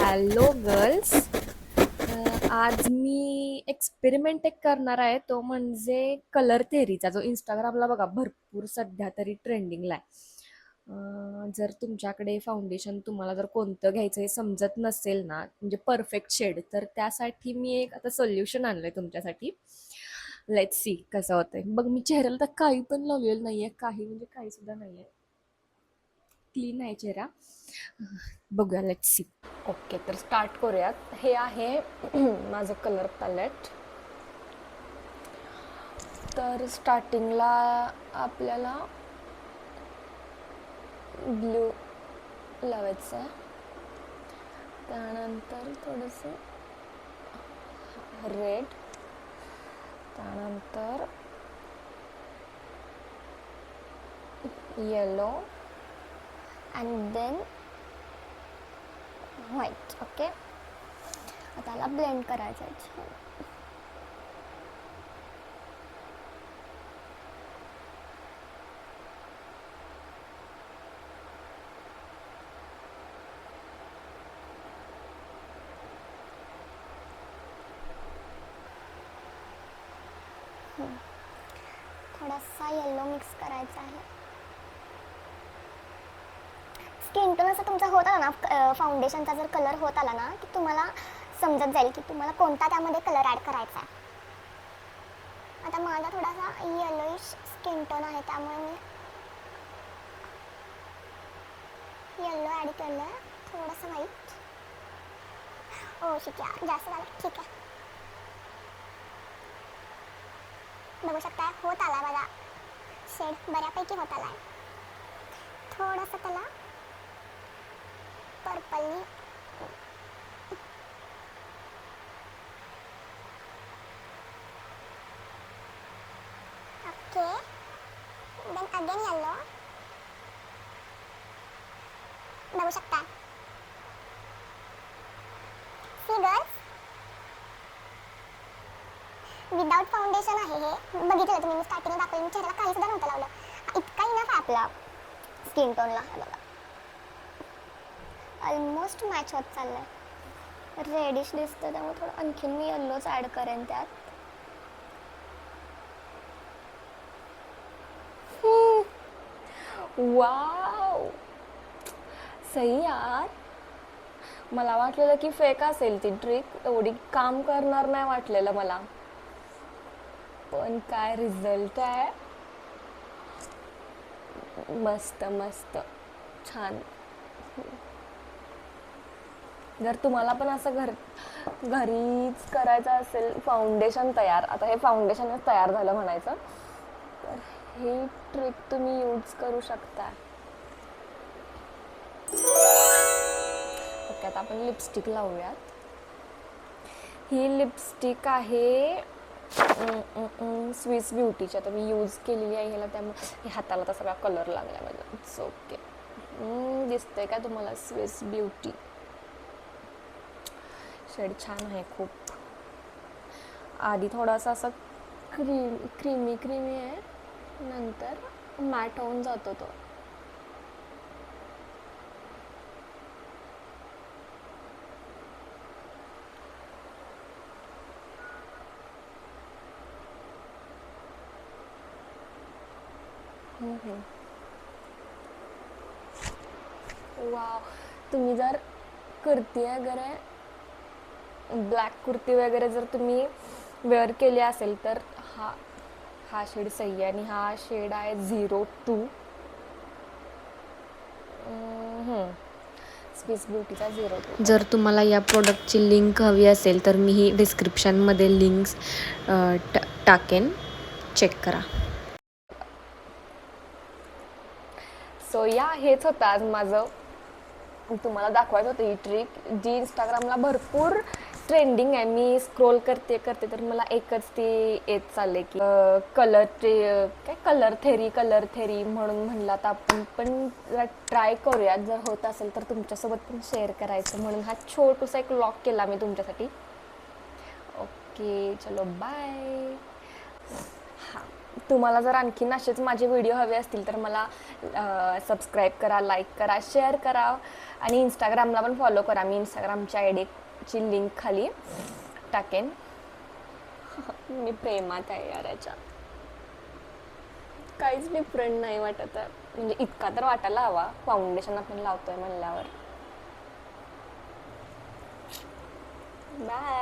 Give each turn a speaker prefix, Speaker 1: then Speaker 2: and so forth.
Speaker 1: Hello girls. आज मी experiment एक करणार आहे, तो म्हणजे कलर थेरीचा, जो इंस्टाग्रामला बघा भरपूर सध्या तरी ट्रेंडिंगला आहे. जर तुमच्याकडे फाउंडेशन तुम्हाला जर कोणतं घ्यायचं हे समजत नसेल ना, म्हणजे परफेक्ट शेड, तर त्यासाठी मी एक आता सोल्युशन आणलंय तुमच्यासाठी. लेट्स सी कसं होतंय. बघ, मी चेहऱ्याला तर काही पण लावलेलं नाहीये, काही म्हणजे काही सुद्धा नाहीये, क्लीन आहे चेहरा. बघूया, लेट्स सी. ओके, तर स्टार्ट करूयात. हे आहे माझं कलर पॅलेट. तर स्टार्टिंगला आपल्याला ब्ल्यू लावायचं आहे, त्यानंतर थोडंसं रेड, त्यानंतर yellow and then white. Okay, आता त्याला ब्लेंड करायचं आहे छान. थोडासा येलो मिक्स करायचा आहे. स्किन टोन असं तुमचा होत आला ना, फाउंडेशनचा जर कलर होत आला ना, की तुम्हाला समजत जाईल की तुम्हाला कोणता त्यामध्ये कलर ॲड करायचा आहे. आता माझा थोडासा येलोइश स्किन टोन आहे, त्यामुळे मी येलो ॲड केलं आहे, थोडंसं व्हाईट. ओ शिट यार, जास्त झालं. ठीक आहे, बघू शकता होत आला माझा शेड, बऱ्यापैकी होत आला आहे. थोडंसं त्याला पर्पलनी ओके, देन अगेन येलो. बघू शकता सी गर्ल्स, विदाउट फाउंडेशन आहे हे. बघितलं तुम्ही, मी स्टार्टिंगला दाखवलं, मी चेहऱ्याला काही सुद्धा नव्हतं लावलं. इतका इनफ आहे आपला स्किन टोनला. बघा, ऑलमोस्ट मॅच होत चाललंय. रेडिश दिसतं, त्यामुळे थोडं आणखीन मी येल्लोच ॲड करेन त्यात. वाव, सही यार. मला वाटलेलं की फेक असेल ती ट्रिक, एवढी काम करणार नाही वाटलेलं मला, पण काय रिझल्ट आहे. मस्त मस्त, छान. जर तुम्हाला पण असं घरीच करायचं असेल फाउंडेशन तयार, आता हे फाउंडेशनच तयार झालं म्हणायचं, तर ही ट्रिक तुम्ही यूज करू शकता. ओके, आता आपण लिपस्टिक लावूयात. ही लिपस्टिक आहे स्विस ब्युटीची. आता मी यूज केलेली आहे ह्याला, त्यामुळे हाताला तर सगळा कलर लागला माझा. It's okay. दिसतंय का तुम्हाला स्विस ब्युटी? शेड छान आहे खूप. आधी थोडासा असा क्रीमी आहे, नंतर मॅट होऊन जातो तो. वाव, तुम्ही जर कुर्ती वगैरे, ब्लॅक कुर्ती वगैरे जर तुम्ही वेअर केली असेल, तर हा शेड सही आहे. आणि हा शेड आहे 02 स्विस ब्युटीचा 02. जर तुम्हाला या प्रोडक्टची लिंक हवी असेल, तर मी ही डिस्क्रिप्शनमध्ये लिंक्स टाकेन, चेक करा. सो हेच होतं आज माझं. तुम्हाला दाखवायचं होतं ही ट्रिक, जी इंस्टाग्रामला भरपूर ट्रेंडिंग आहे. मी स्क्रोल करते तर मला एकच ते येत चालले की कलर थेरी म्हणून म्हणलं, तर आपण पण ट्राय करूयात. जर होत असेल तर तुमच्यासोबत पण शेअर करायचं म्हणून हा छोटूसा एक व्लॉग केला मी तुमच्यासाठी. ओके, चलो बाय. हां. तुम्हाला जर आणखीन असेच माझे व्हिडिओ हवे असतील तर मला सबस्क्राईब करा, लाईक करा, शेअर करा आणि इंस्टाग्रामला पण फॉलो करा. मी इंस्टाग्रामच्या आय डीची लिंक खाली टाकेन. मी प्रेमात आहे यार याच्या. काहीच डिफरंट नाही वाटत आहे. म्हणजे इतका तर वाटायला हवा, फाउंडेशन आपण लावतोय म्हणल्यावर. बाय.